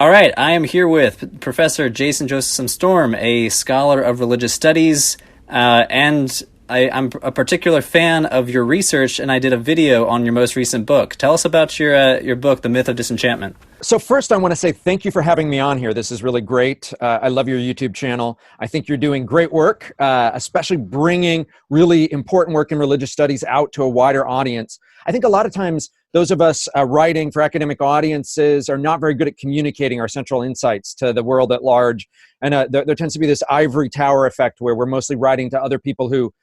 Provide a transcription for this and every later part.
All right, I am here with Professor Jason Josephson-Storm, a scholar of religious studies, and I'm a particular fan of your research, and I did a video on your most recent book. Tell us about your book, The Myth of Disenchantment. So first, I want to say thank you for having me on here. This is really great. I love your YouTube channel. I think you're doing great work, especially bringing really important work in religious studies out to a wider audience. I think a lot of times those of us writing for academic audiences are not very good at communicating our central insights to the world at large. And there tends to be this ivory tower effect where we're mostly writing to other people who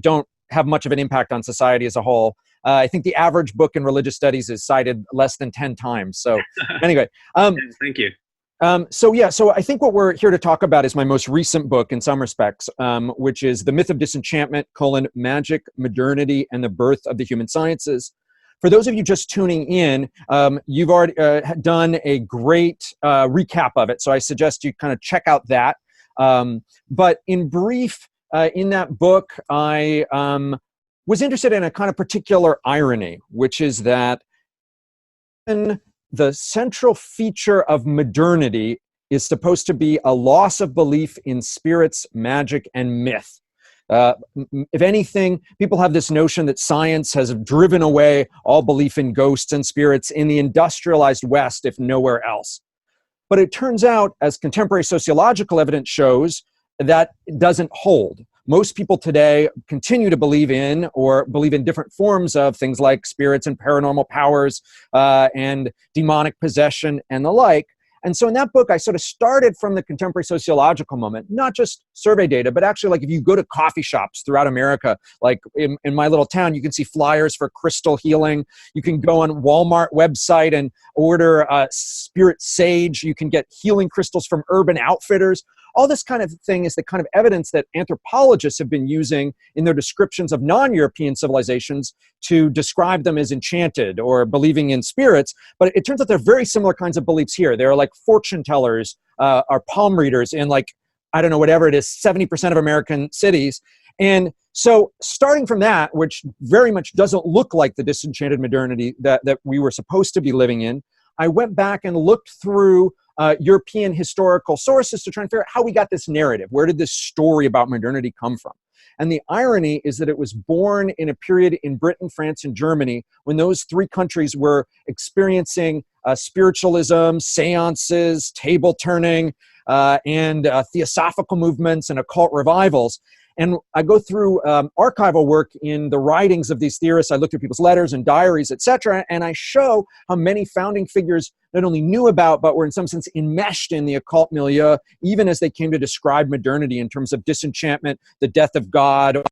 don't have much of an impact on society as a whole. I think the average book in religious studies is cited less than 10 times. So anyway. Thank you. So I think what we're here to talk about is my most recent book in some respects, which is The Myth of Disenchantment, Magic, Modernity, and the Birth of the Human Sciences. For those of you just tuning in, you've already done a great recap of it. So I suggest you kind of check out that. But in brief, in that book, I was interested in a kind of particular irony, which is that the central feature of modernity is supposed to be a loss of belief in spirits, magic, and myth. If anything, people have this notion that science has driven away all belief in ghosts and spirits in the industrialized West, if nowhere else. But it turns out, as contemporary sociological evidence shows, that doesn't hold. Most people today continue to believe in different forms of things like spirits and paranormal powers and demonic possession and the like. And so in that book, I sort of started from the contemporary sociological moment, not just survey data, but actually, like, if you go to coffee shops throughout America, like in my little town, you can see flyers for crystal healing. You can go on Walmart website and order spirit sage. You can get healing crystals from Urban Outfitters. All this kind of thing is the kind of evidence that anthropologists have been using in their descriptions of non-European civilizations to describe them as enchanted or believing in spirits. But it turns out they're very similar kinds of beliefs here. They're like fortune tellers or palm readers in, like, I don't know, whatever it is, 70% of American cities. And so starting from that, which very much doesn't look like the disenchanted modernity that we were supposed to be living in, I went back and looked through European historical sources to try and figure out how we got this narrative. Where did this story about modernity come from? And the irony is that it was born in a period in Britain, France, and Germany when those three countries were experiencing spiritualism, seances, table turning, and theosophical movements and occult revivals. And I go through archival work in the writings of these theorists. I look through people's letters and diaries, etc., and I show how many founding figures not only knew about, but were in some sense enmeshed in the occult milieu, even as they came to describe modernity in terms of disenchantment, the death of God.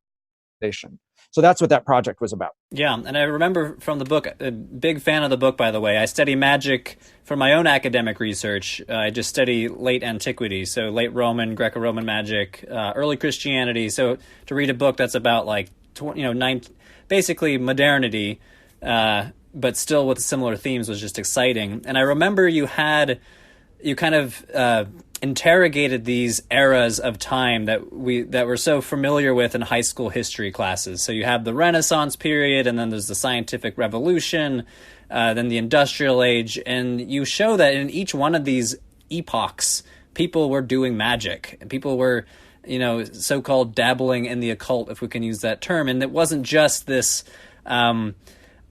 So that's what that project was about. Yeah, and I remember from the book, a big fan of the book, by the way. I study magic for my own academic research. I just study late antiquity, so late Roman, Greco-Roman magic, early Christianity. So to read a book that's about basically modernity, but still with similar themes was just exciting. And I remember you kind of interrogated these eras of time that we're so familiar with in high school history classes. So you have the Renaissance period, and then there's the scientific revolution, then the industrial age, and you show that in each one of these epochs, people were doing magic, and people were, so-called dabbling in the occult, if we can use that term. And it wasn't just this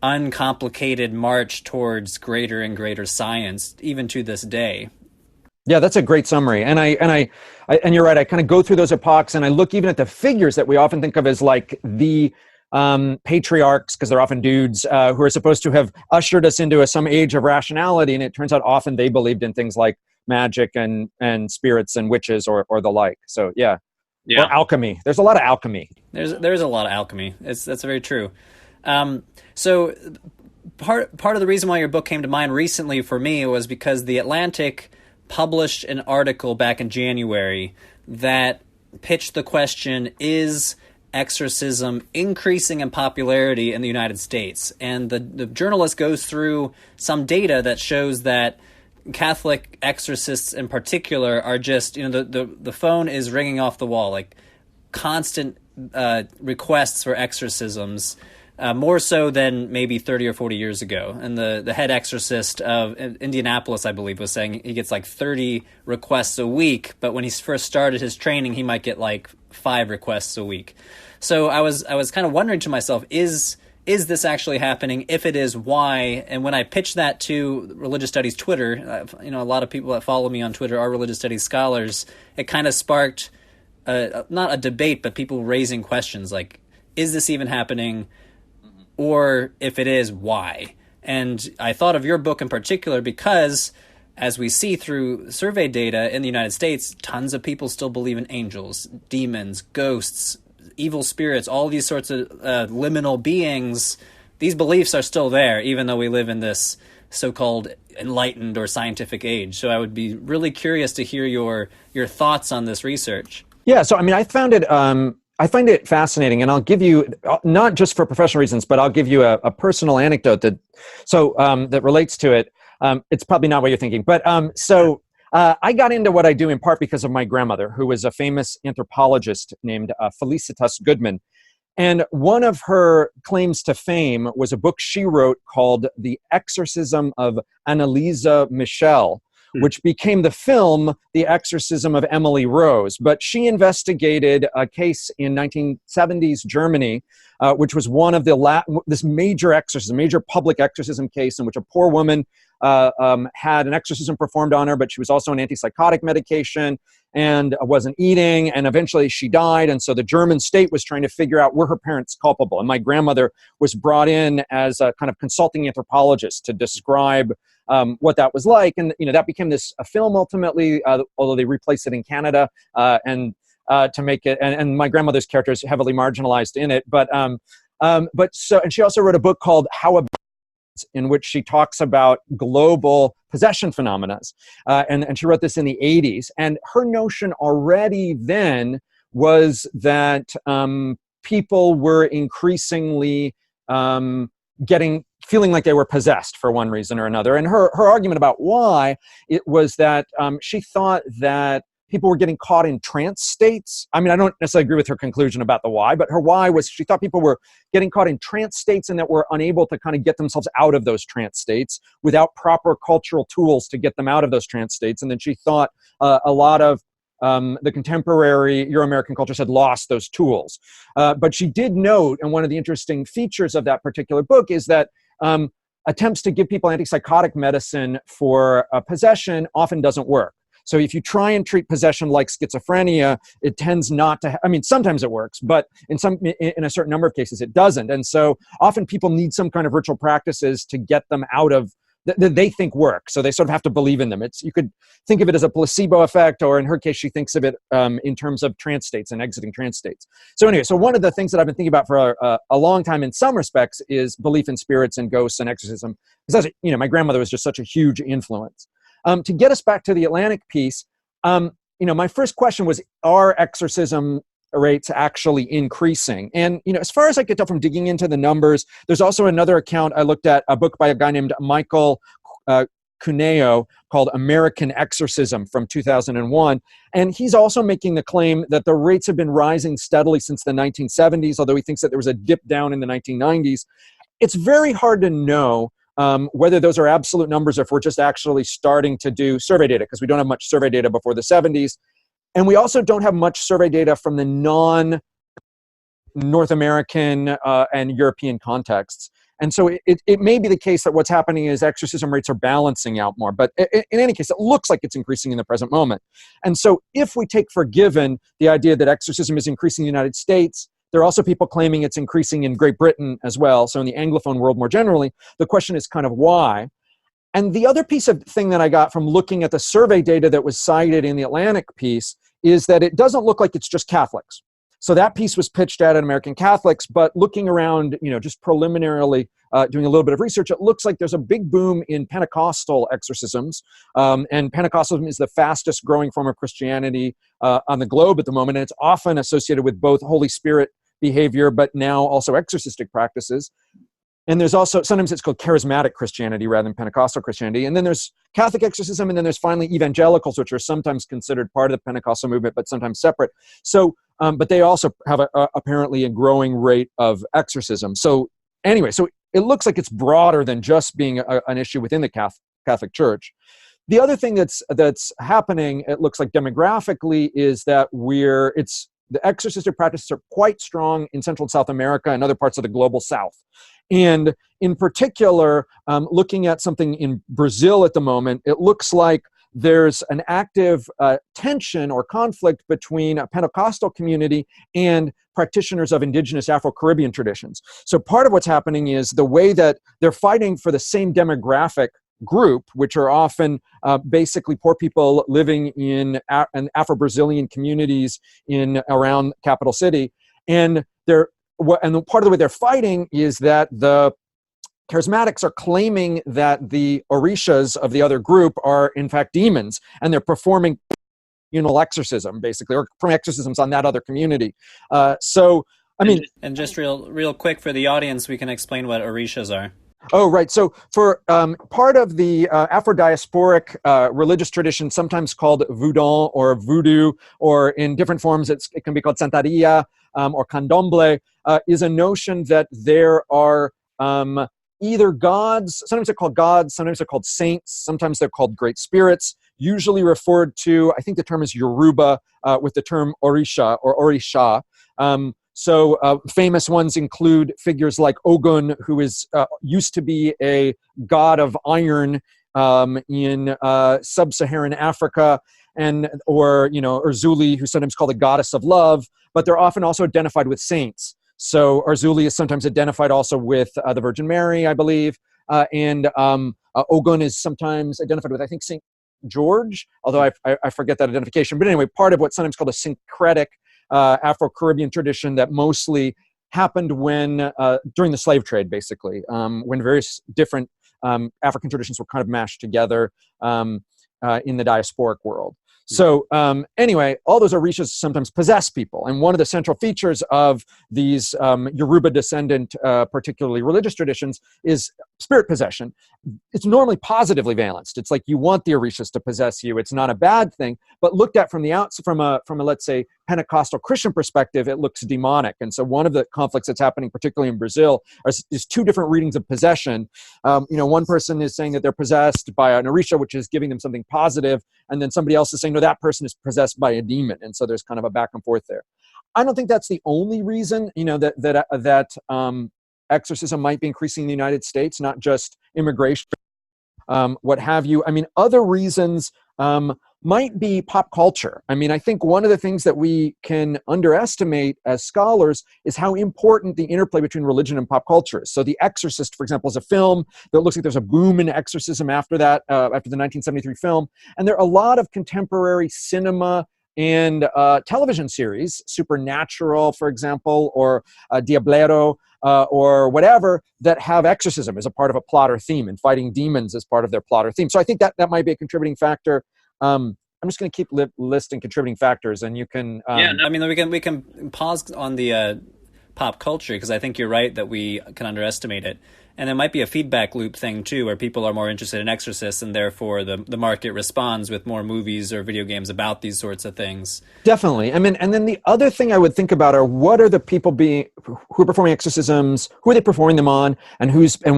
uncomplicated march towards greater and greater science, even to this day. Yeah, that's a great summary. And and you're right. I kind of go through those epochs, and I look even at the figures that we often think of as like the patriarchs, because they're often dudes who are supposed to have ushered us into some age of rationality. And it turns out often they believed in things like magic and spirits and witches or the like. So yeah. Or alchemy. There's a lot of alchemy. There's a lot of alchemy. That's very true. So part of the reason why your book came to mind recently for me was because The Atlantic published an article back in January that pitched the question, is exorcism increasing in popularity in the United States? And the journalist goes through some data that shows that Catholic exorcists in particular are just, the phone is ringing off the wall, like constant requests for exorcisms. more so than maybe 30 or 40 years ago. And the head exorcist of Indianapolis, I believe, was saying he gets like 30 requests a week, but when he first started his training, he might get like 5 requests a week. So I was kind of wondering to myself, is this actually happening? If it is, why? And when I pitched that to Religious Studies Twitter, a lot of people that follow me on Twitter are religious studies scholars. It kind of sparked not a debate, but people raising questions like, is this even happening? Or if it is, why? And I thought of your book in particular because, as we see through survey data in the United States, tons of people still believe in angels, demons, ghosts, evil spirits, all these sorts of liminal beings. These beliefs are still there, even though we live in this so-called enlightened or scientific age. So I would be really curious to hear your thoughts on this research. Yeah, so I mean, I find it fascinating, and I'll give you, not just for professional reasons, but I'll give you a personal anecdote that relates to it. It's probably not what you're thinking, but I got into what I do in part because of my grandmother, who was a famous anthropologist named Felicitas Goodman. And one of her claims to fame was a book she wrote called The Exorcism of Anneliese Michel, which became the film The Exorcism of Emily Rose. But she investigated a case in 1970s Germany, which was one of this major public exorcism case in which a poor woman had an exorcism performed on her, but she was also on antipsychotic medication and wasn't eating, and eventually she died. And so the German state was trying to figure out, were her parents culpable? And my grandmother was brought in as a kind of consulting anthropologist to describe what that was like. And that became a film ultimately, although they replaced it in Canada to make it, and my grandmother's character is heavily marginalized in it. And she also wrote a book called How About, in which she talks about global possession phenomena. And she wrote this in the 80s. And her notion already then was that people were increasingly feeling like they were possessed for one reason or another. And her argument about why it was that she thought that people were getting caught in trance states. I mean, I don't necessarily agree with her conclusion about the why, but her why was she thought people were getting caught in trance states and that were unable to kind of get themselves out of those trance states without proper cultural tools to get them out of those trance states. And then she thought a lot of the contemporary Euro-American cultures had lost those tools. But she did note, and one of the interesting features of that particular book is that attempts to give people antipsychotic medicine for possession often doesn't work. So if you try and treat possession like schizophrenia, it tends not to, sometimes it works, but in a certain number of cases it doesn't. And so often people need some kind of ritual practices to get them out of, that they think work. So they sort of have to believe in them. You could think of it as a placebo effect, or in her case, she thinks of it in terms of trance states and exiting trance states. So anyway, so one of the things that I've been thinking about for a long time in some respects is belief in spirits and ghosts and exorcism. Because my grandmother was just such a huge influence. To get us back to the Atlantic piece, my first question was, are exorcism rates actually increasing? And, as far as I could tell from digging into the numbers, there's also another account. I looked at a book by a guy named Michael Cuneo called American Exorcism from 2001. And he's also making the claim that the rates have been rising steadily since the 1970s, although he thinks that there was a dip down in the 1990s. It's very hard to know whether those are absolute numbers or if we're just actually starting to do survey data, because we don't have much survey data before the 70s. And we also don't have much survey data from the non-North American and European contexts. And so it may be the case that what's happening is exorcism rates are balancing out more. But in any case, it looks like it's increasing in the present moment. And so if we take for given the idea that exorcism is increasing in the United States, there are also people claiming it's increasing in Great Britain as well. So in the Anglophone world more generally, the question is kind of why. And the other piece of thing that I got from looking at the survey data that was cited in the Atlantic piece is that it doesn't look like it's just Catholics. So that piece was pitched at American Catholics, but looking around, just preliminarily doing a little bit of research, it looks like there's a big boom in Pentecostal exorcisms. And Pentecostalism is the fastest growing form of Christianity on the globe at the moment. And it's often associated with both Holy Spirit behavior, but now also exorcistic practices. And there's also, sometimes it's called charismatic Christianity rather than Pentecostal Christianity. And then there's Catholic exorcism, and then there's finally evangelicals, which are sometimes considered part of the Pentecostal movement, but sometimes separate. So, but they also have apparently a growing rate of exorcism. So anyway, so it looks like it's broader than just being an issue within the Catholic Church. The other thing that's happening, it looks like demographically, is that the exorcistic practices are quite strong in Central and South America and other parts of the global South. And in particular, looking at something in Brazil at the moment, it looks like there's an active tension or conflict between a Pentecostal community and practitioners of indigenous Afro-Caribbean traditions. So part of what's happening is the way that they're fighting for the same demographic group, which are often basically poor people living in Afro-Brazilian communities around capital city, and part of the way they're fighting is that the charismatics are claiming that the orishas of the other group are in fact demons, and they're performing exorcism, basically, or performing exorcisms on that other community. And just real quick for the audience, we can explain what orishas are. Oh, right. So for part of the Afro-diasporic religious tradition, sometimes called voodoo or voodoo, or in different forms, it can be called santeria or candomblé, is a notion that there are either gods, sometimes they're called gods, sometimes they're called saints, sometimes they're called great spirits, usually referred to, I think the term is Yoruba, with the term orisha or orisha. So famous ones include figures like Ogun, who is used to be a god of iron in sub-Saharan Africa, or Urzuli, who's sometimes called a goddess of love, but they're often also identified with saints. So Urzuli is sometimes identified also with the Virgin Mary, I believe, and Ogun is sometimes identified with, I think, Saint George, although I forget that identification. But anyway, part of what's sometimes called a syncretic Afro-Caribbean tradition that mostly happened during the slave trade, basically, when various different African traditions were kind of mashed together in the diasporic world. So anyway, all those orishas sometimes possess people. And one of the central features of these Yoruba descendant, particularly religious traditions, is spirit possession. It's normally positively valenced. It's like you want the orishas to possess you. It's not a bad thing. But looked at from a let's say Pentecostal Christian perspective, it looks demonic. And so one of the conflicts that's happening, particularly in Brazil, is two different readings of possession. One person is saying that they're possessed by an orisha, which is giving them something positive, and then somebody else is saying, no, that person is possessed by a demon. And so there's kind of a back and forth there. I don't think that's the only reason, that exorcism might be increasing in the United States, not just immigration, what have you. I mean, other reasons might be pop culture. I mean, I think one of the things that we can underestimate as scholars is how important the interplay between religion and pop culture is. So The Exorcist, for example, is a film that looks like there's a boom in exorcism after that, after the 1973 film. And there are a lot of contemporary cinema and television series, Supernatural, for example, or Diablero, or whatever, that have exorcism as a part of a plot or theme, and fighting demons as part of their plot or theme. So I think that might be a contributing factor. I'm just going to keep listing contributing factors, and you can. I mean, we can pause on the pop culture, because I think you're right that we can underestimate it. And there might be a feedback loop thing too, where people are more interested in exorcists, and therefore the market responds with more movies or video games about these sorts of things. Definitely. I mean, and then the other thing I would think about are, what are the people who are performing exorcisms, who are they performing them on, and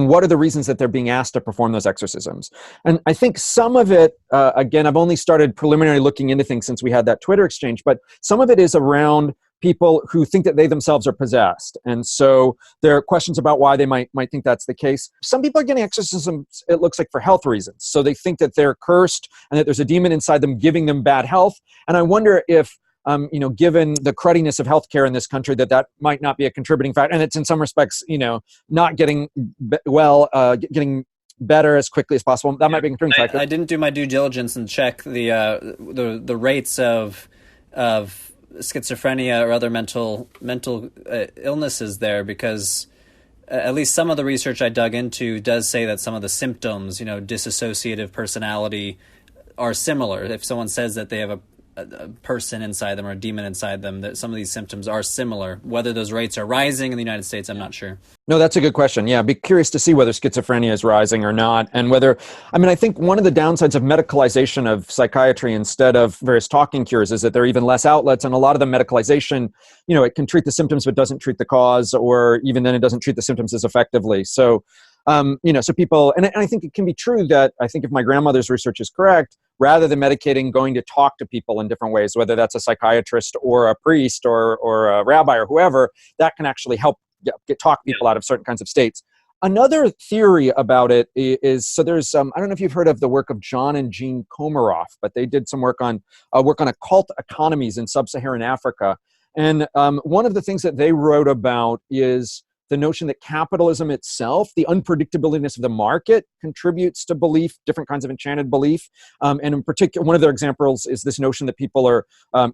what are the reasons that they're being asked to perform those exorcisms? And I think some of it, again, I've only started preliminarily looking into things since we had that Twitter exchange, but some of it is around people who think that they themselves are possessed. And so there are questions about why they might think that's the case. Some people are getting exorcisms, it looks like, for health reasons. So they think that they're cursed and that there's a demon inside them giving them bad health. And I wonder if, given the crudiness of healthcare in this country, that might not be a contributing factor. And it's in some respects, not getting getting better as quickly as possible. That might be a contributing factor. I didn't do my due diligence and check the rates of schizophrenia or other mental illnesses there, because at least some of the research I dug into does say that some of the symptoms, dissociative personality, are similar. If someone says that they have a person inside them or a demon inside them, that some of these symptoms are similar. Whether those rates are rising in the United States, I'm not sure. No, that's a good question. Yeah, I'd be curious to see whether schizophrenia is rising or not. And whether, I mean, I think one of the downsides of medicalization of psychiatry instead of various talking cures is that there are even less outlets. And a lot of the medicalization, it can treat the symptoms but doesn't treat the cause, or even then it doesn't treat the symptoms as effectively. So, so people, and I think it can be true that I think if my grandmother's research is correct, rather than medicating, going to talk to people in different ways, whether that's a psychiatrist or a priest or a rabbi or whoever, that can actually help talk people out of certain kinds of states. Another theory about it is, so there's, I don't know if you've heard of the work of John and Jean Komaroff, but they did some work on occult economies in sub-Saharan Africa. And one of the things that they wrote about is the notion that capitalism itself, the unpredictability of the market, contributes to belief, different kinds of enchanted belief. And in particular, one of their examples is this notion that people are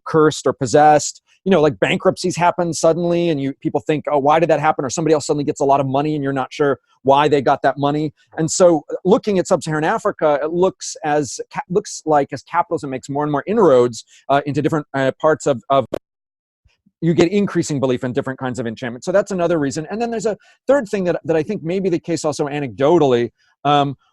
cursed or possessed. Like bankruptcies happen suddenly, and people think, oh, why did that happen? Or somebody else suddenly gets a lot of money, and you're not sure why they got that money. And so, looking at sub-Saharan Africa, it looks like as capitalism makes more and more inroads into different parts of you get increasing belief in different kinds of enchantment. So that's another reason. And then there's a third thing that I think may be the case also anecdotally,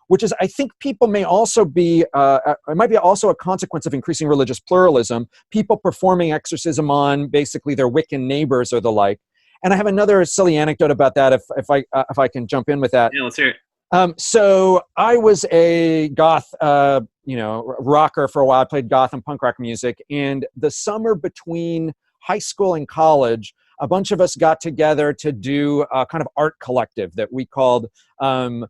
which is I think people may also be, it might be also a consequence of increasing religious pluralism, people performing exorcism on basically their Wiccan neighbors or the like. And I have another silly anecdote about that if I can jump in with that. Yeah, let's hear it. So I was a goth, rocker for a while. I played goth and punk rock music. And the summer between high school and college, a bunch of us got together to do a kind of art collective that we called House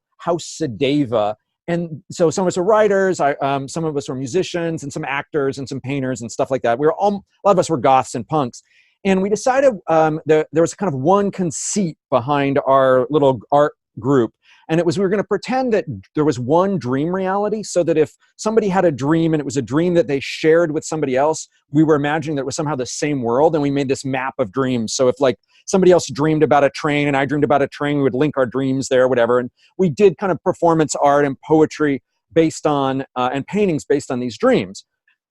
Sedeva. And so some of us were writers, some of us were musicians, and some actors and some painters and stuff like that. A lot of us were goths and punks. And we decided there was kind of one conceit behind our little art group. And it was, we were going to pretend that there was one dream reality, so that if somebody had a dream and it was a dream that they shared with somebody else, we were imagining that it was somehow the same world, and we made this map of dreams. So if like somebody else dreamed about a train and I dreamed about a train, we would link our dreams there, whatever. And we did kind of performance art and poetry based on, and paintings based on these dreams.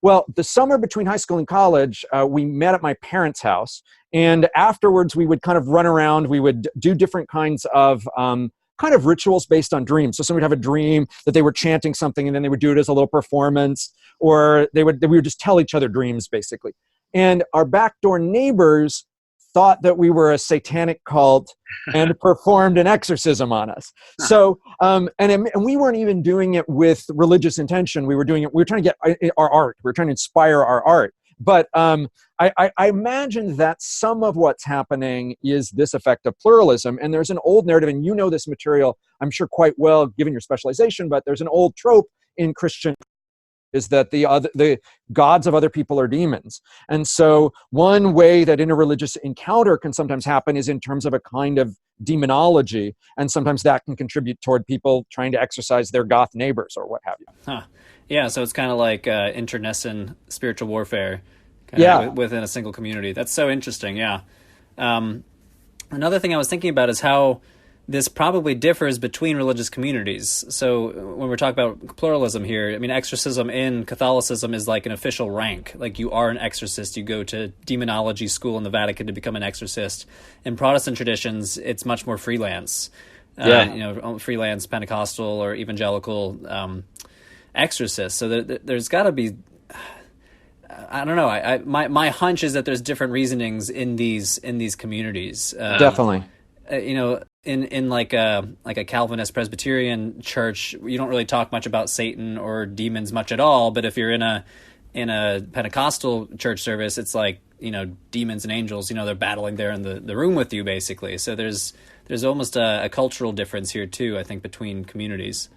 Well, the summer between high school and college, we met at my parents' house. And afterwards, we would kind of run around. We would do different kinds of kind of rituals based on dreams. So somebody would have a dream that they were chanting something, and then they would do it as a little performance, or we would just tell each other dreams, basically. And our backdoor neighbors thought that we were a satanic cult and performed an exorcism on us. So, and we weren't even doing it with religious intention. We were doing it, we were trying to get our art. We were trying to inspire our art. But I imagine that some of what's happening is this effect of pluralism. And there's an old narrative, and you know this material, I'm sure, quite well, given your specialization, but there's an old trope in Christian is that the gods of other people are demons. And so one way that interreligious encounter can sometimes happen is in terms of a kind of demonology, and sometimes that can contribute toward people trying to exorcise their goth neighbors or what have you. Huh. Yeah, so it's kind of like internecine spiritual warfare within a single community. That's so interesting, yeah. Another thing I was thinking about is how this probably differs between religious communities. So when we're talking about pluralism here, I mean, exorcism in Catholicism is like an official rank. Like you are an exorcist. You go to demonology school in the Vatican to become an exorcist. In Protestant traditions, it's much more freelance. Freelance Pentecostal or evangelical exorcists. So there's got to be, I don't know. My hunch is that there's different reasonings in these communities. Definitely. In like a Calvinist Presbyterian church, you don't really talk much about Satan or demons much at all. But if you're in a Pentecostal church service, it's like, demons and angels, they're battling there in the room with you, basically. So there's almost a cultural difference here too, I think, between communities.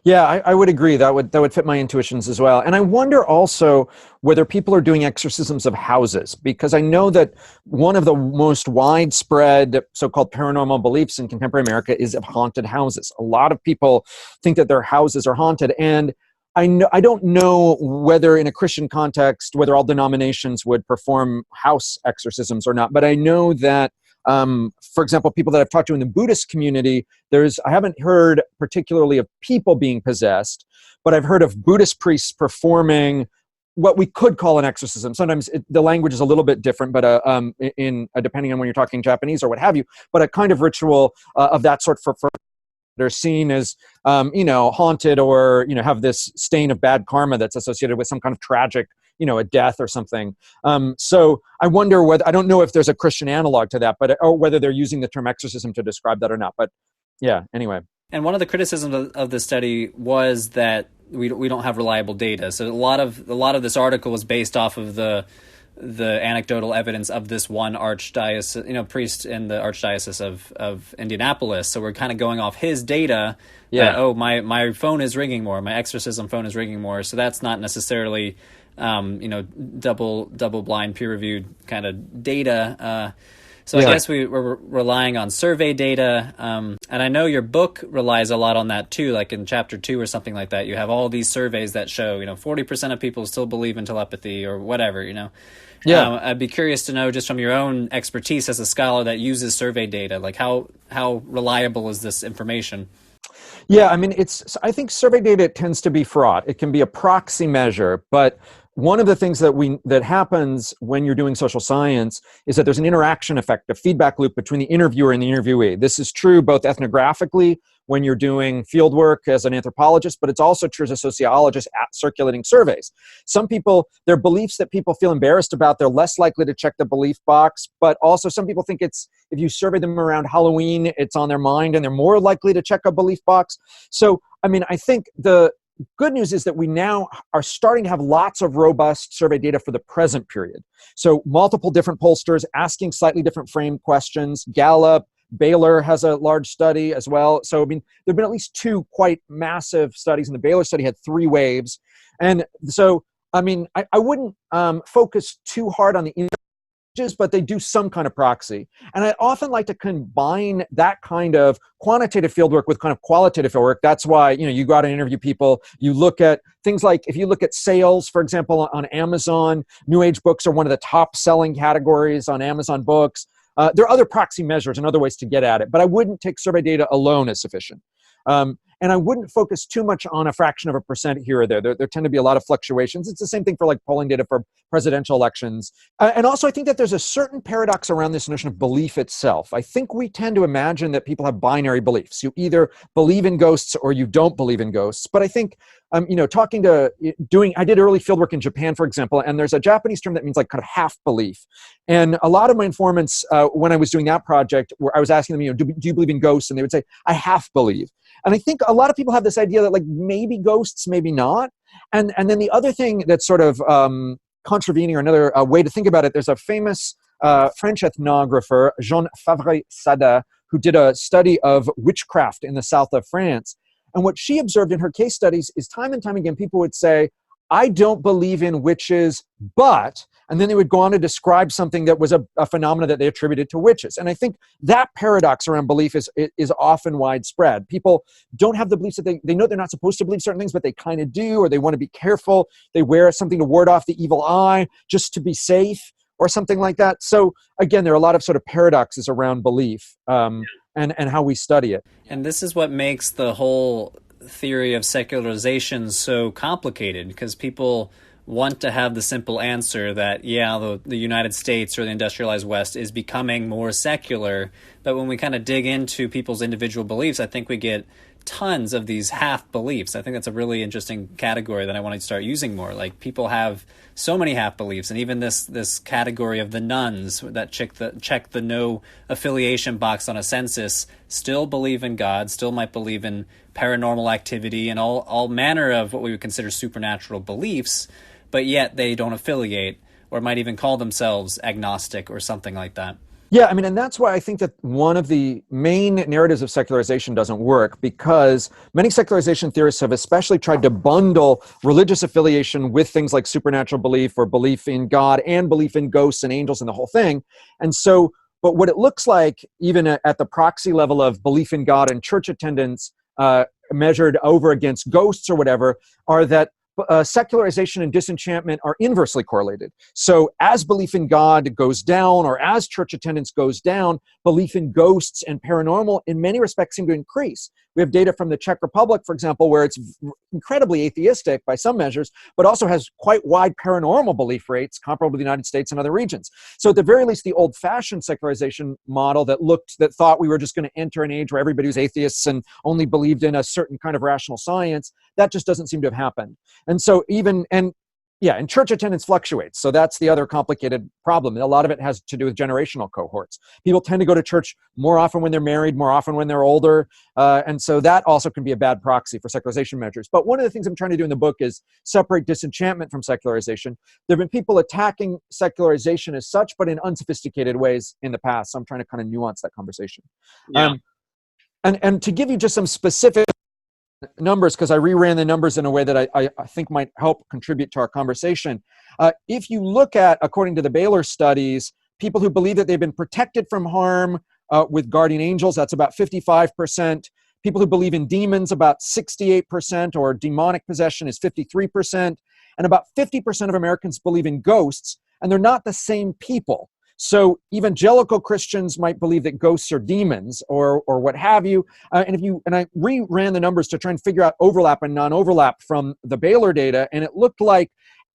Yeah, I would agree. That would fit my intuitions as well. And I wonder also whether people are doing exorcisms of houses, because I know that one of the most widespread so-called paranormal beliefs in contemporary America is of haunted houses. A lot of people think that their houses are haunted, and I don't know whether in a Christian context, whether all denominations would perform house exorcisms or not, but I know that for example, people that I've talked to in the Buddhist community, I haven't heard particularly of people being possessed, but I've heard of Buddhist priests performing what we could call an exorcism. Sometimes the language is a little bit different, but depending on when you're talking Japanese or what have you, but a kind of ritual of that sort for they're seen as haunted, or have this stain of bad karma that's associated with some kind of tragic, a death or something. So I wonder whether, I don't know if there's a Christian analog to that, or whether they're using the term exorcism to describe that or not. But yeah, anyway. And one of the criticisms of the study was that we don't have reliable data. So a lot of this article was based off of the anecdotal evidence of this one archdiocese, priest in the archdiocese of Indianapolis. So we're kind of going off his data. Yeah. My phone is ringing more. My exorcism phone is ringing more. So that's not necessarily, double blind peer reviewed kind of data. So I guess we're relying on survey data. And I know your book relies a lot on that too, like in chapter 2 or something like that. You have all these surveys that show, 40% of people still believe in telepathy or whatever, Yeah. I'd be curious to know, just from your own expertise as a scholar that uses survey data, like how reliable is this information? Yeah, I mean, I think survey data tends to be fraught. It can be a proxy measure, but one of the things that happens when you're doing social science is that there's an interaction effect, a feedback loop between the interviewer and the interviewee. This is true both ethnographically when you're doing field work as an anthropologist, but it's also true as a sociologist at circulating surveys. Some people, their beliefs that people feel embarrassed about, they're less likely to check the belief box, but also some people think if you survey them around Halloween, it's on their mind and they're more likely to check a belief box. So, I mean, I think the good news is that we now are starting to have lots of robust survey data for the present period. So multiple different pollsters asking slightly different framed questions. Gallup, Baylor has a large study as well. So, I mean, there have been at least 2 quite massive studies, and the Baylor study had 3 waves. And so, I mean, I wouldn't focus too hard on the images, but they do some kind of proxy. And I often like to combine that kind of quantitative fieldwork with kind of qualitative fieldwork. That's why, you go out and interview people. You look at things like, if you look at sales, for example, on Amazon, New Age books are one of the top selling categories on Amazon books. There are other proxy measures and other ways to get at it, but I wouldn't take survey data alone as sufficient. And I wouldn't focus too much on a fraction of a percent here or there. There tend to be a lot of fluctuations. It's the same thing for like polling data for presidential elections. And also I think that there's a certain paradox around this notion of belief itself. I think we tend to imagine that people have binary beliefs. You either believe in ghosts or you don't believe in ghosts. But I think, I did early fieldwork in Japan, for example, and there's a Japanese term that means like kind of half belief. And a lot of my informants, when I was doing that project, where I was asking them, do you believe in ghosts? And they would say, I half believe. And I think a lot of people have this idea that like maybe ghosts, maybe not. And then the other thing that's sort of contravening, or another way to think about it, there's a famous French ethnographer, Jean Favre-Sada, who did a study of witchcraft in the south of France. And what she observed in her case studies is time and time again, people would say, I don't believe in witches, but, and then they would go on to describe something that was a phenomenon that they attributed to witches. And I think that paradox around belief is often widespread. People don't have the beliefs that they know they're not supposed to believe certain things, but they kind of do, or they want to be careful. They wear something to ward off the evil eye just to be safe or something like that. So again, there are a lot of sort of paradoxes around belief and how we study it. And this is what makes the whole theory of secularization so complicated, because people want to have the simple answer that, the United States or the industrialized West is becoming more secular. But when we kind of dig into people's individual beliefs, I think we get tons of these half beliefs. I think that's a really interesting category that I want to start using more. Like, people have so many half beliefs, and even this category of the nuns that check the no affiliation box on a census still believe in God, still might believe in paranormal activity and all manner of what we would consider supernatural beliefs, but yet they don't affiliate, or might even call themselves agnostic or something like that. Yeah, I mean, and that's why I think that one of the main narratives of secularization doesn't work, because many secularization theorists have especially tried to bundle religious affiliation with things like supernatural belief or belief in God and belief in ghosts and angels and the whole thing. And so, but what it looks like, even at the proxy level of belief in God and church attendance measured over against ghosts or whatever, are that secularization and disenchantment are inversely correlated. So as belief in God goes down, or as church attendance goes down, belief in ghosts and paranormal in many respects seem to increase. We have data from the Czech Republic, for example, where it's incredibly atheistic by some measures, but also has quite wide paranormal belief rates comparable to the United States and other regions. So at the very least, the old-fashioned secularization model that thought we were just going to enter an age where everybody was atheists and only believed in a certain kind of rational science, that just doesn't seem to have happened. And so and church attendance fluctuates. So that's the other complicated problem. A lot of it has to do with generational cohorts. People tend to go to church more often when they're married, more often when they're older. And so that also can be a bad proxy for secularization measures. But one of the things I'm trying to do in the book is separate disenchantment from secularization. There have been people attacking secularization as such, but in unsophisticated ways in the past. So I'm trying to kind of nuance that conversation. Yeah. And to give you just some specific numbers, because I reran the numbers in a way that I think might help contribute to our conversation. If you look at, according to the Baylor studies, people who believe that they've been protected from harm with guardian angels, that's about 55%. People who believe in demons, about 68%, or demonic possession is 53%. And about 50% of Americans believe in ghosts, and they're not the same people. So evangelical Christians might believe that ghosts are demons or what have you. And I reran the numbers to try and figure out overlap and non-overlap from the Baylor data, and it looked like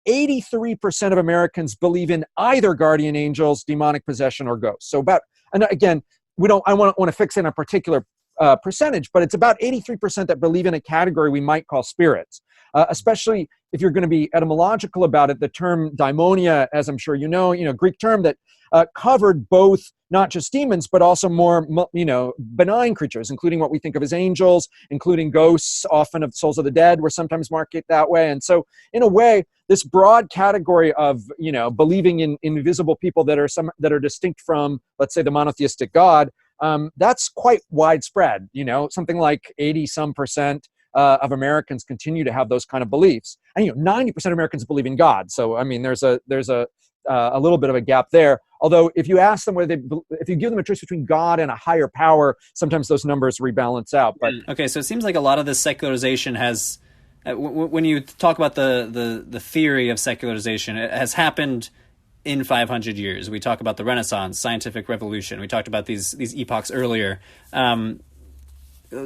83% of Americans believe in either guardian angels, demonic possession, or ghosts. So and again, I want to fix in a particular percentage, but it's about 83% that believe in a category we might call spirits. Especially if you're going to be etymological about it, the term daimonia, as I'm sure you know, Greek term that covered both not just demons, but also more, benign creatures, including what we think of as angels, including ghosts, often of souls of the dead, were sometimes marked that way. And so, in a way, this broad category of, believing in invisible people that are distinct from, let's say, the monotheistic God, that's quite widespread. Something like 80% of Americans continue to have those kind of beliefs, and 90% of Americans believe in God. So I mean, there's a little bit of a gap there. Although if you ask them if you give them a choice between God and a higher power, sometimes those numbers rebalance out. But okay, so it seems like a lot of this secularization has, when you talk about the theory of secularization, it has happened in 500 years. We talk about the Renaissance, scientific revolution. We talked about these epochs earlier.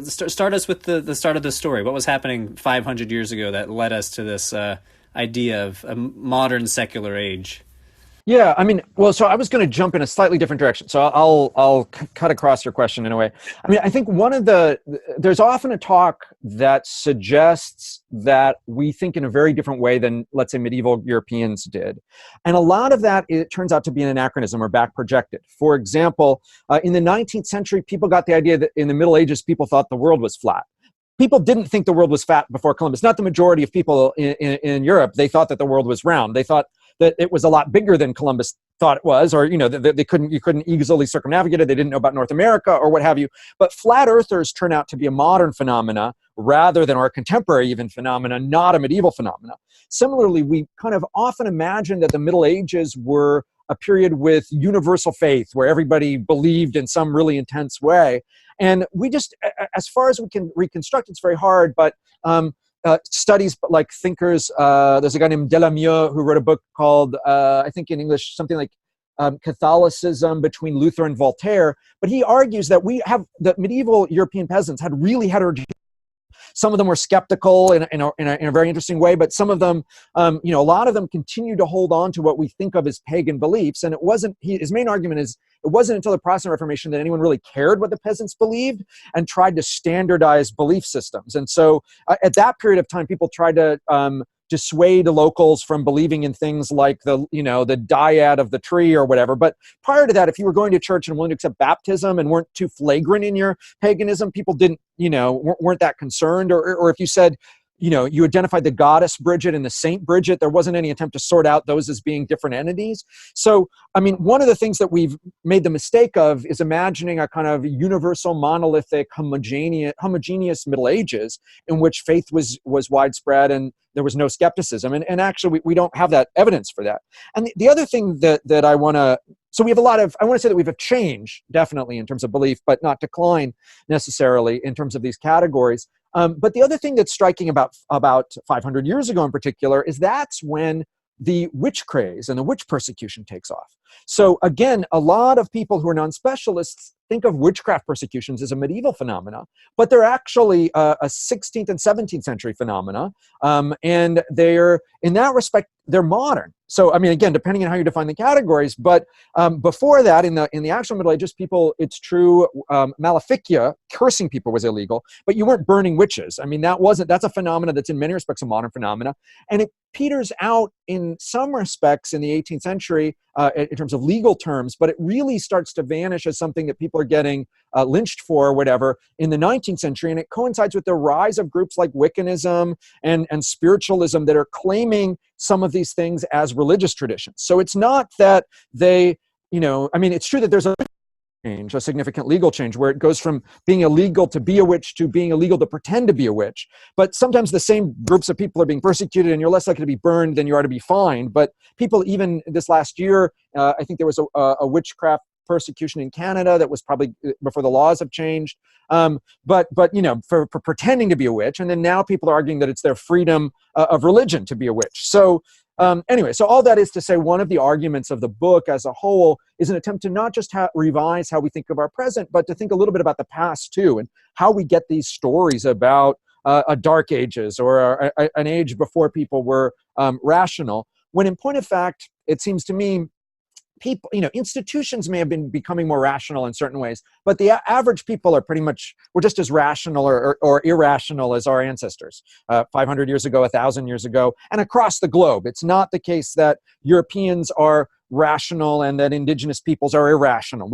Start us with the start of the story. What was happening 500 years ago that led us to this idea of a modern secular age? Yeah, I mean, well, so I was going to jump in a slightly different direction. So I'll cut across your question in a way. I mean, I think there's often a talk that suggests that we think in a very different way than, let's say, medieval Europeans did. And a lot of that, it turns out to be an anachronism or back projected. For example, in the 19th century, people got the idea that in the Middle Ages, people thought the world was flat. People didn't think the world was flat before Columbus. Not the majority of people in Europe. They thought that the world was round. They thought that it was a lot bigger than Columbus thought it was, or you couldn't easily circumnavigate it. They didn't know about North America or what have you. But flat earthers turn out to be a modern phenomena rather than our contemporary even phenomena, not a medieval phenomena. Similarly, we kind of often imagine that the Middle Ages were a period with universal faith where everybody believed in some really intense way. And we just, as far as we can reconstruct, it's very hard, but studies like thinkers, there's a guy named Delamieux who wrote a book called, I think in English, something like Catholicism between Luther and Voltaire. But he argues that that medieval European peasants had really heterogeneous. Some of them were skeptical in a very interesting way, but some of them, a lot of them continue to hold on to what we think of as pagan beliefs. And his main argument is it wasn't until the Protestant Reformation that anyone really cared what the peasants believed and tried to standardize belief systems. And so at that period of time, people tried to dissuade locals from believing in things like the dyad of the tree or whatever. But prior to that, if you were going to church and willing to accept baptism and weren't too flagrant in your paganism, people weren't that concerned. Or if you said, you identified the goddess Bridget and the saint Bridget, there wasn't any attempt to sort out those as being different entities. So, I mean, one of the things that we've made the mistake of is imagining a kind of universal, monolithic, homogeneous Middle Ages in which faith was widespread and there was no skepticism. And actually, we don't have that evidence for that. And the other thing that I want to, so we have I want to say that we have change, definitely, in terms of belief, but not decline necessarily in terms of these categories. But the other thing that's striking about 500 years ago in particular is that's when the witch craze and the witch persecution takes off. So again, a lot of people who are non-specialists think of witchcraft persecutions as a medieval phenomena, but they're actually a 16th and 17th century phenomena, and they're, in that respect, they're modern. So, I mean, again, depending on how you define the categories, but before that, in the actual Middle Ages, people, it's true, maleficia, cursing people, was illegal, but you weren't burning witches. I mean, that's a phenomena that's in many respects a modern phenomena, and it peters out in some respects in the 18th century in terms of legal terms, but it really starts to vanish as something that people are getting lynched for or whatever in the 19th century, and it coincides with the rise of groups like Wiccanism and spiritualism that are claiming some of these things as religious traditions. So it's not that they, I mean, it's true that there's a significant legal change where it goes from being illegal to be a witch to being illegal to pretend to be a witch. But sometimes the same groups of people are being persecuted and you're less likely to be burned than you are to be fined. But people, even this last year, I think there was a witchcraft persecution in Canada that was probably before the laws have changed. But for pretending to be a witch, and then now people are arguing that it's their freedom of religion to be a witch. So anyway, so all that is to say, one of the arguments of the book as a whole is an attempt to not just revise how we think of our present, but to think a little bit about the past too, and how we get these stories about a dark ages or an age before people were rational. When in point of fact, it seems to me, people, institutions may have been becoming more rational in certain ways, but the average people are we're just as rational or irrational as our ancestors 500 years ago, 1,000 years ago, and across the globe. It's not the case that Europeans are rational and that indigenous peoples are irrational.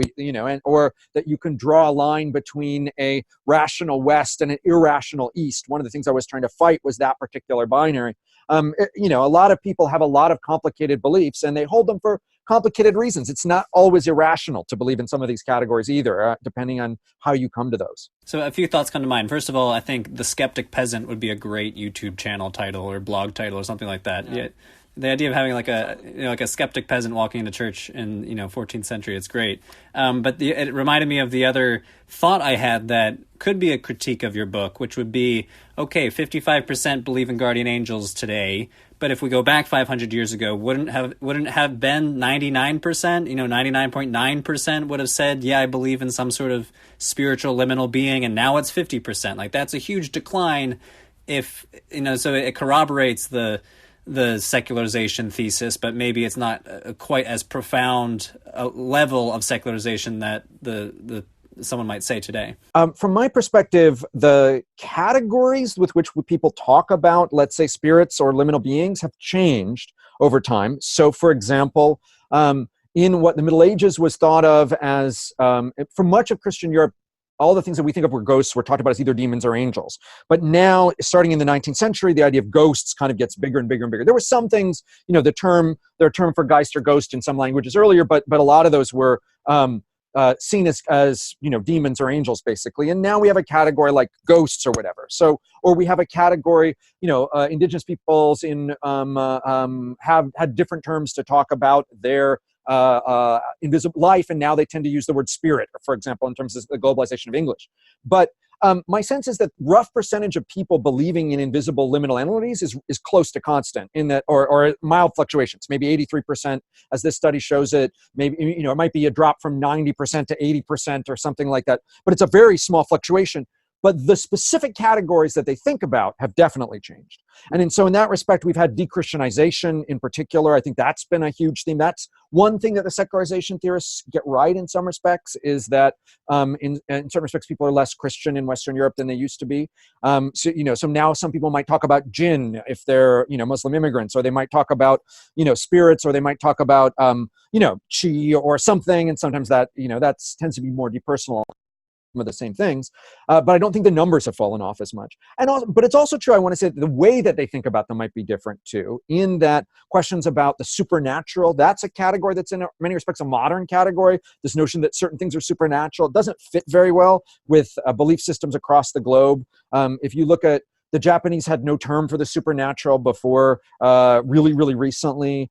Or that you can draw a line between a rational West and an irrational East. One of the things I was trying to fight was that particular binary. A lot of people have a lot of complicated beliefs and they hold them for complicated reasons. It's not always irrational to believe in some of these categories either, depending on how you come to those. So a few thoughts come to mind. First of all, I think The Skeptic Peasant would be a great YouTube channel title or blog title or something like that. Yeah. The idea of having like a skeptic peasant walking into church in 14th century, it's great. But it reminded me of the other thought I had that could be a critique of your book, which would be, okay, 55% believe in guardian angels today, but if we go back 500 years ago, wouldn't have been 99%? 99.9% would have said, yeah, I believe in some sort of spiritual liminal being, and now it's 50%. Like, that's a huge decline. If so it corroborates the secularization thesis, but maybe it's not quite as profound a level of secularization that the someone might say today. From my perspective, the categories with which people talk about, let's say, spirits or liminal beings have changed over time. So, for example, in what the Middle Ages was thought of as, for much of Christian Europe, all the things that we think of were ghosts were talked about as either demons or angels. But now, starting in the 19th century, the idea of ghosts kind of gets bigger and bigger and bigger. There were some things, their term for Geist or ghost in some languages earlier, but a lot of those were seen as demons or angels, basically. And now we have a category like ghosts or whatever. So, or we have a category, indigenous peoples have had different terms to talk about their invisible life, and now they tend to use the word spirit, for example, in terms of the globalization of English. But my sense is that rough percentage of people believing in invisible liminal entities is close to constant, in that, or mild fluctuations, maybe 83%, as this study shows it. Maybe it might be a drop from 90% to 80% or something like that, but it's a very small fluctuation. But the specific categories that they think about have definitely changed. And so in that respect, we've had de-Christianization in particular. I think that's been a huge theme. That's one thing that the secularization theorists get right in some respects, is that in certain respects, people are less Christian in Western Europe than they used to be. So now some people might talk about jinn if they're, Muslim immigrants, or they might talk about, spirits, or they might talk about, chi or something. And sometimes that, that tends to be more depersonal of the same things, but I don't think the numbers have fallen off as much. But it's also true, I want to say, that the way that they think about them might be different too, in that questions about the supernatural, that's a category that's in many respects a modern category. This notion that certain things are supernatural doesn't fit very well with belief systems across the globe. If you look at the Japanese had no term for the supernatural before really, really recently.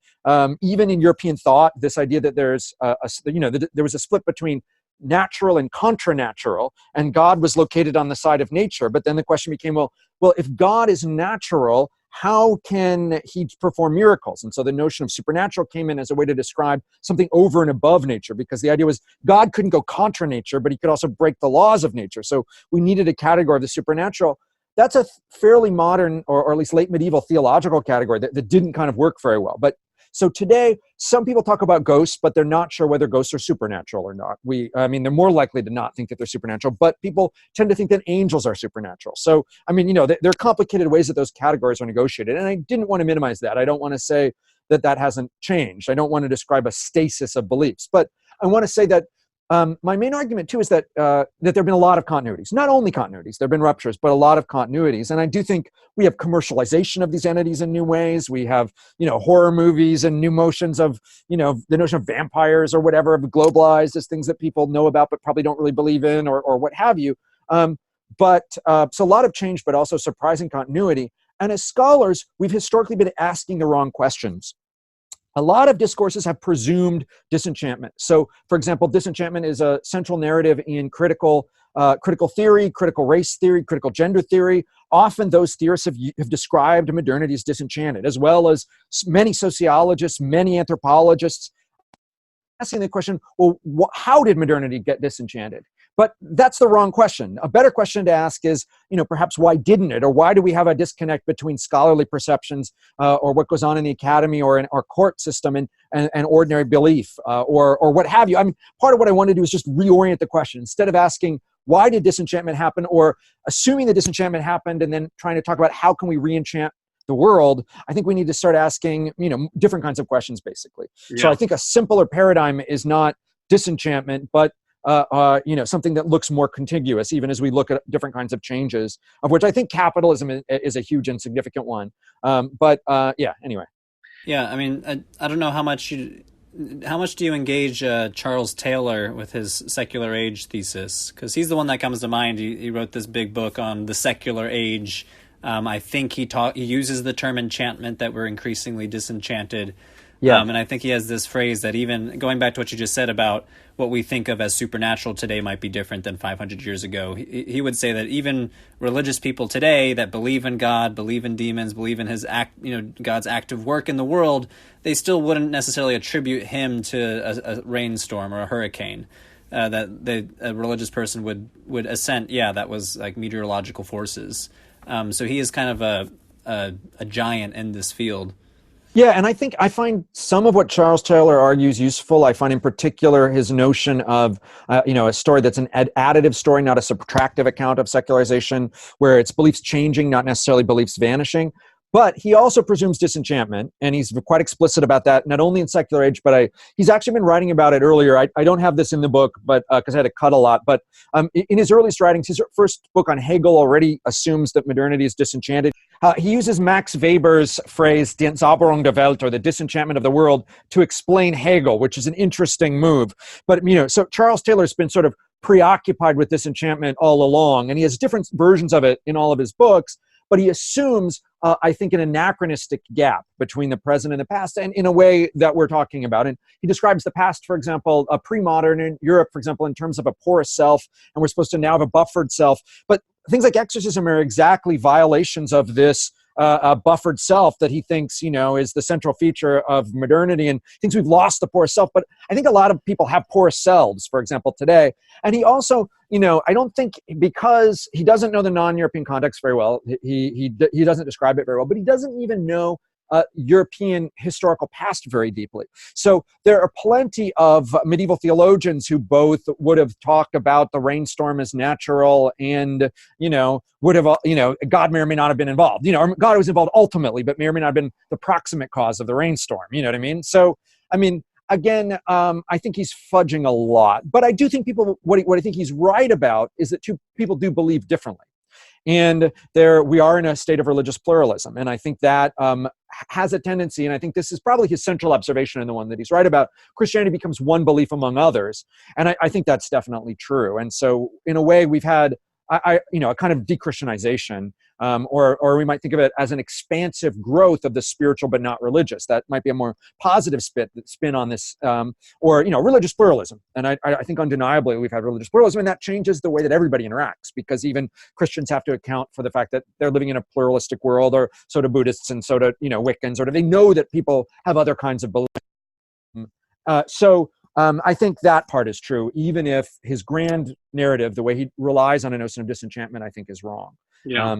Even in European thought, this idea that there's there was a split between natural and contranatural, and God was located on the side of nature. But then the question became, well, if God is natural, how can he perform miracles? And so the notion of supernatural came in as a way to describe something over and above nature, because the idea was God couldn't go contra nature, but he could also break the laws of nature. So we needed a category of the supernatural. That's a fairly modern, or at least late medieval theological category that didn't kind of work very well. But so today, some people talk about ghosts, but they're not sure whether ghosts are supernatural or not. They're more likely to not think that they're supernatural, but people tend to think that angels are supernatural. So, there are complicated ways that those categories are negotiated, and I didn't want to minimize that. I don't want to say that hasn't changed. I don't want to describe a stasis of beliefs, but I want to say that my main argument too is that there have been a lot of continuities. Not only continuities, there have been ruptures, but a lot of continuities. And I do think we have commercialization of these entities in new ways. We have, horror movies and new motions of, the notion of vampires or whatever, of globalized as things that people know about but probably don't really believe in, or what have you. So a lot of change, but also surprising continuity. And as scholars, we've historically been asking the wrong questions. A lot of discourses have presumed disenchantment. So, for example, disenchantment is a central narrative in critical theory, critical race theory, critical gender theory. Often those theorists have described modernity as disenchanted, as well as many sociologists, many anthropologists, asking the question, well, how did modernity get disenchanted? But that's the wrong question. A better question to ask is, perhaps why didn't it? Or why do we have a disconnect between scholarly perceptions or what goes on in the academy or in our court system and ordinary belief or what have you? Part of what I want to do is just reorient the question. Instead of asking, why did disenchantment happen? Or assuming the disenchantment happened and then trying to talk about how can we re-enchant the world, I think we need to start asking, different kinds of questions, basically. Yeah. So I think a simpler paradigm is not disenchantment, but something that looks more contiguous, even as we look at different kinds of changes, of which I think capitalism is a huge and significant one. Anyway. Yeah, I don't know how much do you engage Charles Taylor with his secular age thesis? Because he's the one that comes to mind. He wrote this big book on the secular age. I think he uses the term enchantment, that we're increasingly disenchanted. Yeah. And I think he has this phrase that, even going back to what you just said about what we think of as supernatural today might be different than 500 years ago. He would say that even religious people today that believe in God, believe in demons, believe in his God's active work in the world, they still wouldn't necessarily attribute him to a rainstorm or a hurricane. That a religious person would assent, that was like meteorological forces. So he is kind of a giant in this field. Yeah, and I think I find some of what Charles Taylor argues useful. I find in particular his notion of, a story that's an additive story, not a subtractive account of secularization, where it's beliefs changing, not necessarily beliefs vanishing. But he also presumes disenchantment, and he's quite explicit about that, not only in Secular Age, but he's actually been writing about it earlier. I don't have this in the book, but because I had to cut a lot. But in his earliest writings, his first book on Hegel already assumes that modernity is disenchanted. He uses Max Weber's phrase, Die Entzauberung der Welt, or the disenchantment of the world, to explain Hegel, which is an interesting move. But, so Charles Taylor's been sort of preoccupied with disenchantment all along, and he has different versions of it in all of his books. But he assumes, I think, an anachronistic gap between the present and the past, and in a way that we're talking about. And he describes the past, for example, a pre-modern in Europe, for example, in terms of a porous self, and we're supposed to now have a buffered self. But things like exorcism are exactly violations of this buffered self that he thinks, is the central feature of modernity, and thinks we've lost the porous self. But I think a lot of people have porous selves, for example, today. And he also, I don't think, because he doesn't know the non-European context very well, he doesn't describe it very well, but he doesn't even know European historical past very deeply. So there are plenty of medieval theologians who both would have talked about the rainstorm as natural and, would have, God may or may not have been involved. Or God was involved ultimately, but may or may not have been the proximate cause of the rainstorm. You know what I mean? So, again, I think he's fudging a lot. But I do think what I think he's right about is that people do believe differently. And we are in a state of religious pluralism. And I think that has a tendency, and I think this is probably his central observation and the one that he's right about, Christianity becomes one belief among others. And I think that's definitely true. And so in a way, we've had a kind of de-Christianization or we might think of it as an expansive growth of the spiritual but not religious. That might be a more positive spin on this, or religious pluralism. And I think undeniably we've had religious pluralism, and that changes the way that everybody interacts, because even Christians have to account for the fact that they're living in a pluralistic world, or so do Buddhists, and so do Wiccans, or do they know that people have other kinds of beliefs. I think that part is true, even if his grand narrative, the way he relies on a notion of disenchantment, I think is wrong. Yeah.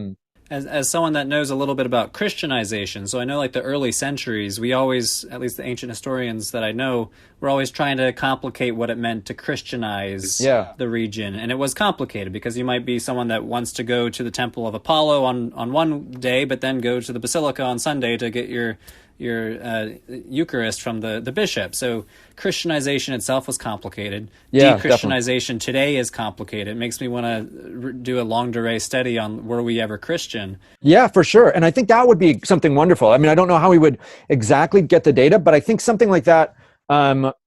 As someone that knows a little bit about Christianization, so I know like the early centuries, we always, at least the ancient historians that I know, were always trying to complicate what it meant to Christianize the region. And it was complicated because you might be someone that wants to go to the Temple of Apollo on one day, but then go to the Basilica on Sunday to get your Eucharist from the bishop. So Christianization itself was complicated. De-Christianization today is complicated. It makes me want to do a longue durée study on were we ever Christian? Yeah, for sure. And I think that would be something wonderful. I mean, I don't know how we would exactly get the data, but I think something like that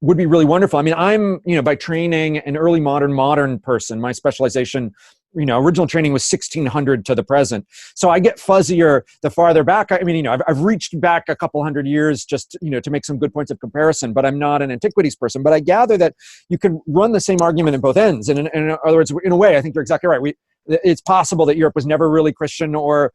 would be really wonderful. I mean, I'm, by training an early modern person. My specialization, original training was 1600 to the present. So I get fuzzier the farther back. I mean, I've reached back a couple hundred years just, to make some good points of comparison, but I'm not an antiquities person. But I gather that you can run the same argument in both ends. And in other words, in a way, I think you're exactly right. It's possible that Europe was never really Christian, or,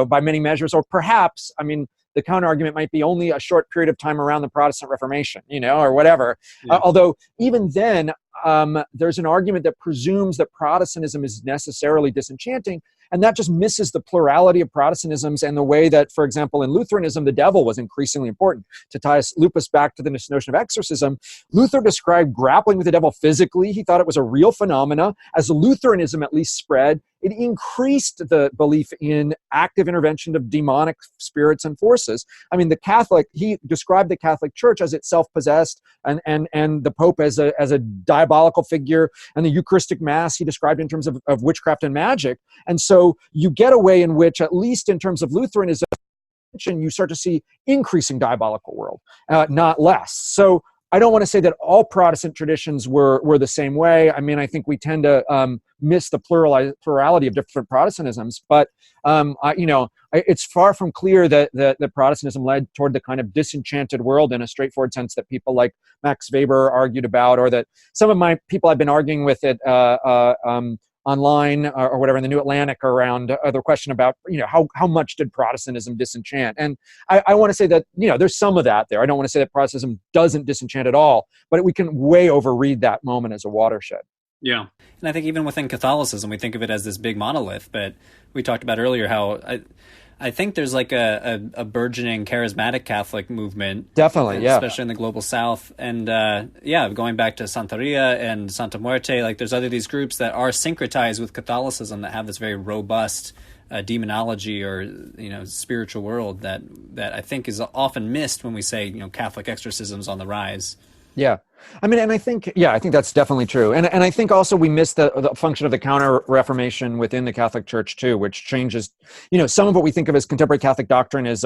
by many measures, or perhaps, I mean, the counter argument might be only a short period of time around the Protestant Reformation, or whatever. Yeah. Although even then, there's an argument that presumes that Protestantism is necessarily disenchanting, and that just misses the plurality of Protestantisms and the way that, for example, in Lutheranism, the devil was increasingly important. To tie lupus back to the notion of exorcism, Luther described grappling with the devil physically. He thought it was a real phenomena. As Lutheranism at least spread, it increased the belief in active intervention of demonic spirits and forces. I mean, he described the Catholic Church as itself possessed, and the Pope as a diabolical figure, and the Eucharistic Mass he described in terms of witchcraft and magic. And so you get a way in which, at least in terms of Lutheranism, you start to see increasing diabolical world, not less. So I don't want to say that all Protestant traditions were the same way. I mean, I think we tend to miss the plurality of different Protestantisms, but it's far from clear that Protestantism led toward the kind of disenchanted world in a straightforward sense that people like Max Weber argued about, or that some of my people I've been arguing with it online or whatever in the New Atlantic around the question about, how much did Protestantism disenchant? And I want to say that, there's some of that there. I don't want to say that Protestantism doesn't disenchant at all, but we can way overread that moment as a watershed. Yeah. And I think even within Catholicism, we think of it as this big monolith, but we talked about earlier how I think there's like a burgeoning charismatic Catholic movement. Definitely, yeah. Especially in the global south. And going back to Santeria and Santa Muerte, like there's these groups that are syncretized with Catholicism that have this very robust demonology or, spiritual world that I think is often missed when we say, Catholic exorcisms on the rise. Yeah. I mean, and I think that's definitely true. And I think also we miss the function of the Counter-Reformation within the Catholic Church too, which changes, some of what we think of as contemporary Catholic doctrine is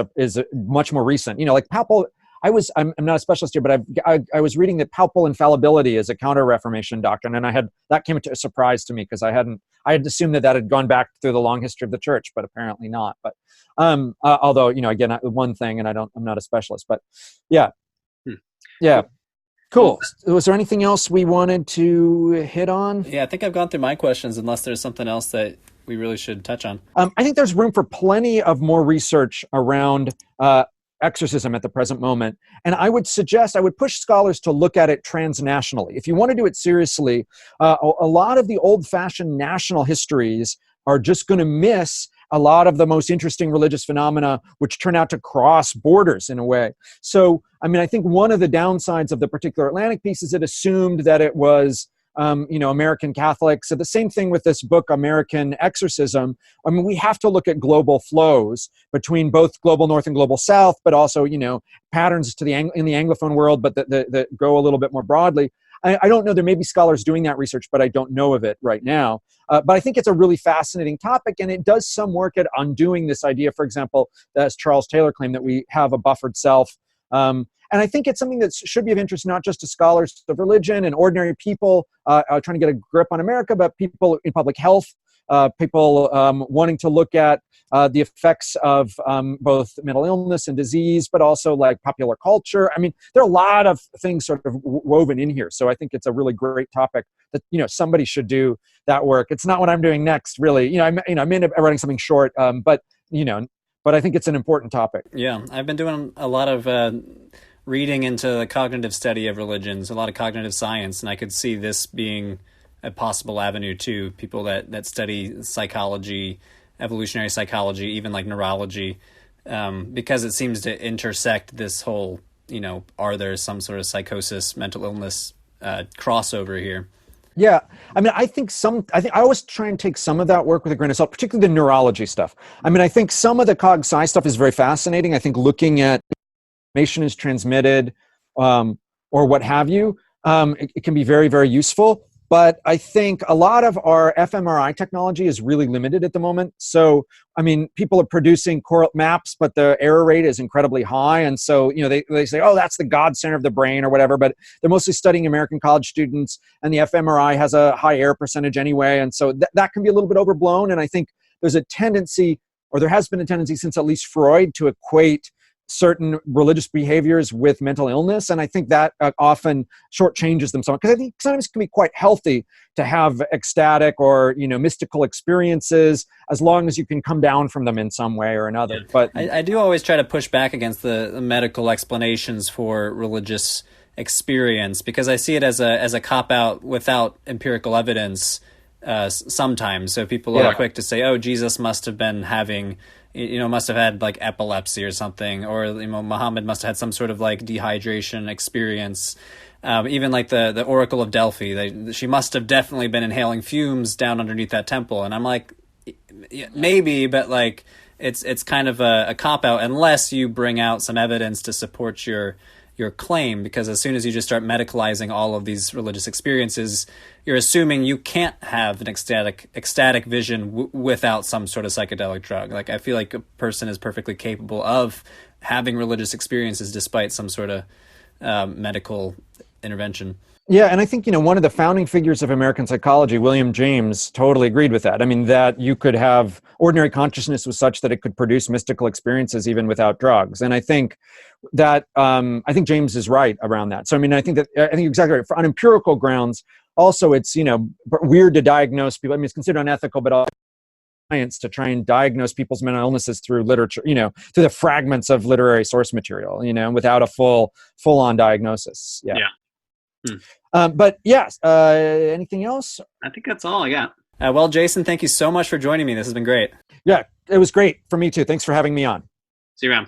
much more recent. Like papal, I'm not a specialist here, but I was reading that papal infallibility is a Counter-Reformation doctrine. And that came to a surprise to me, because I had assumed that had gone back through the long history of the church, but apparently not. But although, again, one thing, and I'm not a specialist, but yeah. Yeah. Cool. Was there anything else we wanted to hit on? Yeah, I think I've gone through my questions, unless there's something else that we really should touch on. I think there's room for plenty of more research around exorcism at the present moment. And I would push scholars to look at it transnationally. If you want to do it seriously, a lot of the old-fashioned national histories are just going to miss a lot of the most interesting religious phenomena, which turn out to cross borders in a way. So, I mean, I think one of the downsides of the particular Atlantic piece is it assumed that it was, American Catholics. So the same thing with this book, American Exorcism. I mean, we have to look at global flows between both global North and global South, but also, patterns in the Anglophone world, but that go a little bit more broadly. I don't know. There may be scholars doing that research, but I don't know of it right now. But I think it's a really fascinating topic, and it does some work at undoing this idea, for example, as Charles Taylor claimed, that we have a buffered self. And I think it's something that should be of interest not just to scholars of religion and ordinary people trying to get a grip on America, but people in public health. people wanting to look at the effects of both mental illness and disease, but also like popular culture. I mean, there are a lot of things sort of woven in here. So I think it's a really great topic that, somebody should do that work. It's not what I'm doing next, really. I may end up writing something short, but I think it's an important topic. Yeah, I've been doing a lot of reading into the cognitive study of religions, a lot of cognitive science, and I could see this being a possible avenue too. People that study psychology, evolutionary psychology, even like neurology, because it seems to intersect this whole, are there some sort of psychosis, mental illness crossover here? Yeah. I mean, I think I always try and take some of that work with a grain of salt, particularly the neurology stuff. I mean, I think some of the cog sci stuff is very fascinating. I think looking at information is transmitted, or what have you, it can be very, very useful. But I think a lot of our fMRI technology is really limited at the moment. So, I mean, people are producing correlate maps, but the error rate is incredibly high. And so, they say, oh, that's the God center of the brain or whatever, but they're mostly studying American college students, and the fMRI has a high error percentage anyway. And so that can be a little bit overblown. And I think there's a tendency, or there has been a tendency since at least Freud, to equate certain religious behaviors with mental illness, and I think that often shortchanges them somewhat, because I think sometimes it can be quite healthy to have ecstatic or mystical experiences, as long as you can come down from them in some way or another. Yeah. But I do always try to push back against the medical explanations for religious experience, because I see it as a cop-out without empirical evidence sometimes. So people are quick to say, oh, Jesus must have been having, must have had like epilepsy or something, or Muhammad must have had some sort of like dehydration experience. Even like the Oracle of Delphi, she must have definitely been inhaling fumes down underneath that temple. And I'm like, maybe, but like it's kind of a cop out unless you bring out some evidence to support your claim, because as soon as you just start medicalizing all of these religious experiences, you're assuming you can't have an ecstatic vision without some sort of psychedelic drug. Like, I feel like a person is perfectly capable of having religious experiences despite some sort of medical intervention. Yeah, and I think, one of the founding figures of American psychology, William James, totally agreed with that. I mean, that you could have ordinary consciousness was such that it could produce mystical experiences even without drugs. And I think that, James is right around that. So, I mean, I think you're exactly right. On empirical grounds, also it's, weird to diagnose people. I mean, it's considered unethical, but also science to try and diagnose people's mental illnesses through literature, through the fragments of literary source material, without a full-on diagnosis. Yeah. But yes, anything else? I think that's all I got. Well, Jason, thank you so much for joining me. This has been great. Yeah, it was great for me too. Thanks for having me on. See you around.